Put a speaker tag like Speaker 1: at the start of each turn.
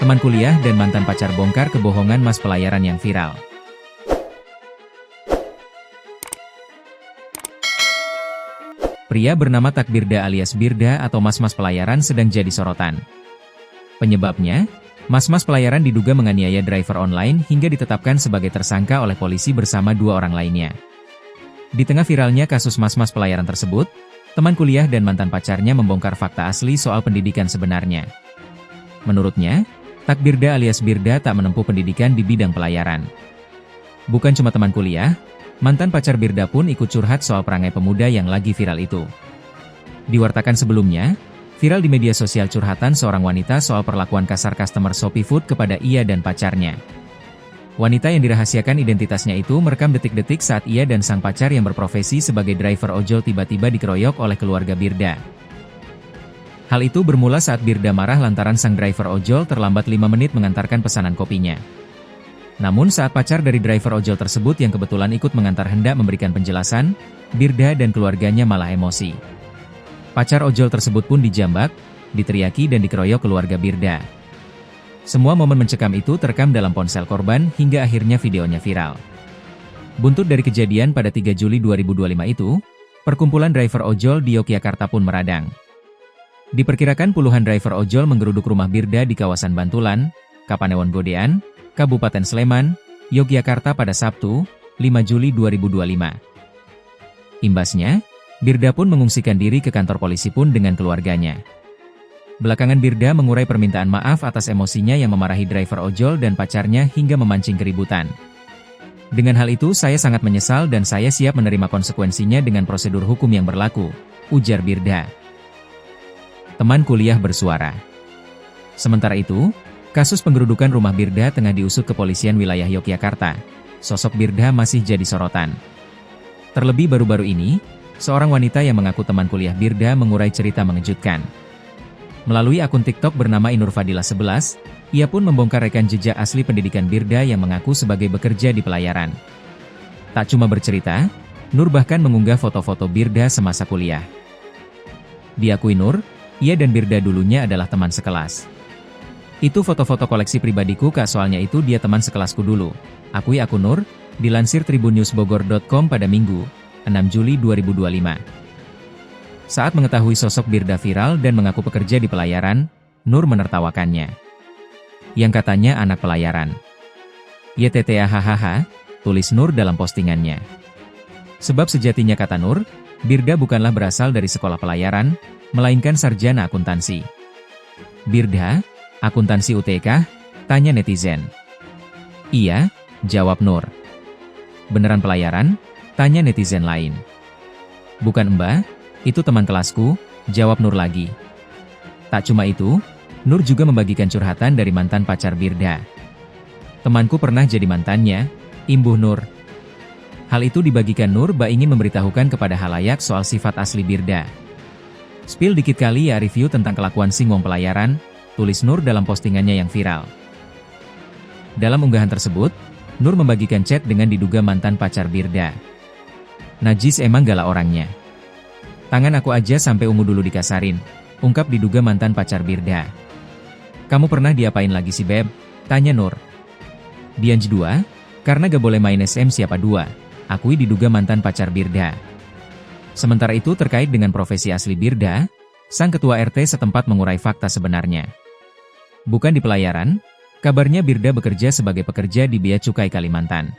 Speaker 1: Teman kuliah dan mantan pacar bongkar kebohongan mas pelayaran yang viral. Pria bernama Takbirda alias Birda atau mas-mas pelayaran sedang jadi sorotan. Penyebabnya, mas-mas pelayaran diduga menganiaya driver online hingga ditetapkan sebagai tersangka oleh polisi bersama 2 orang lainnya. Di tengah viralnya kasus mas-mas pelayaran tersebut, teman kuliah dan mantan pacarnya membongkar fakta asli soal pendidikan sebenarnya. Menurutnya, Takbirda alias Birda tak menempuh pendidikan di bidang pelayaran. Bukan cuma teman kuliah, mantan pacar Birda pun ikut curhat soal perangai pemuda yang lagi viral itu. Diwartakan sebelumnya, viral di media sosial curhatan seorang wanita soal perlakuan kasar customer Shopee Food kepada ia dan pacarnya. Wanita yang dirahasiakan identitasnya itu merekam detik-detik saat ia dan sang pacar yang berprofesi sebagai driver ojol tiba-tiba dikeroyok oleh keluarga Birda. Hal itu bermula saat Birda marah lantaran sang driver ojol terlambat 5 menit mengantarkan pesanan kopinya. Namun saat pacar dari driver ojol tersebut yang kebetulan ikut mengantar hendak memberikan penjelasan, Birda dan keluarganya malah emosi. Pacar ojol tersebut pun dijambak, diteriaki dan dikeroyok keluarga Birda. Semua momen mencekam itu terekam dalam ponsel korban hingga akhirnya videonya viral. Buntut dari kejadian pada 3 Juli 2025 itu, perkumpulan driver ojol di Yogyakarta pun meradang. Diperkirakan puluhan driver ojol menggeruduk rumah Birda di kawasan Bantulan, Kapanewon Godean, Kabupaten Sleman, Yogyakarta pada Sabtu, 5 Juli 2025. Imbasnya, Birda pun mengungsikan diri ke kantor polisi pun dengan keluarganya. Belakangan Birda mengurai permintaan maaf atas emosinya yang memarahi driver ojol dan pacarnya hingga memancing keributan. Dengan hal itu saya sangat menyesal dan saya siap menerima konsekuensinya dengan prosedur hukum yang berlaku, ujar Birda. Teman kuliah bersuara. Sementara itu, kasus penggerudukan rumah Birda tengah diusut kepolisian wilayah Yogyakarta. Sosok Birda masih jadi sorotan. Terlebih baru-baru ini, seorang wanita yang mengaku teman kuliah Birda mengurai cerita mengejutkan. Melalui akun TikTok bernama Inurfadila 11, ia pun membongkar rekam jejak asli pendidikan Birda yang mengaku sebagai bekerja di pelayaran. Tak cuma bercerita, Nur bahkan mengunggah foto-foto Birda semasa kuliah. Diakui Nur, ia dan Birda dulunya adalah teman sekelas. Itu foto-foto koleksi pribadiku kak, soalnya itu dia teman sekelasku dulu. Akui akun Nur, dilansir tribunnewsbogor.com pada Minggu, 6 Juli 2025. Saat mengetahui sosok Birda viral dan mengaku pekerja di pelayaran, Nur menertawakannya. Yang katanya anak pelayaran. YTTAHHH, tulis Nur dalam postingannya. Sebab sejatinya kata Nur, Birda bukanlah berasal dari sekolah pelayaran, melainkan sarjana akuntansi. Birda, akuntansi UTK? Tanya netizen. Iya, jawab Nur. Beneran pelayaran? Tanya netizen lain. Bukan mbak, itu teman kelasku, jawab Nur lagi. Tak cuma itu, Nur juga membagikan curhatan dari mantan pacar Birda. Temanku pernah jadi mantannya, imbuh Nur. Hal itu dibagikan Nur ingin memberitahukan kepada halayak soal sifat asli Birda. Spill dikit kali ya review tentang kelakuan singwong pelayaran, tulis Nur dalam postingannya yang viral. Dalam unggahan tersebut, Nur membagikan chat dengan diduga mantan pacar Birda. Najis emang galak orangnya. Tangan aku aja sampai ungu dulu dikasarin, ungkap diduga mantan pacar Birda. Kamu pernah diapain lagi sih beb? Tanya Nur. Dianj 2, karena gak boleh main SM siapa 2, akui diduga mantan pacar Birda. Sementara itu terkait dengan profesi asli Birda, sang ketua RT setempat mengurai fakta sebenarnya. Bukan di pelayaran, kabarnya Birda bekerja sebagai pekerja di Bea Cukai Kalimantan.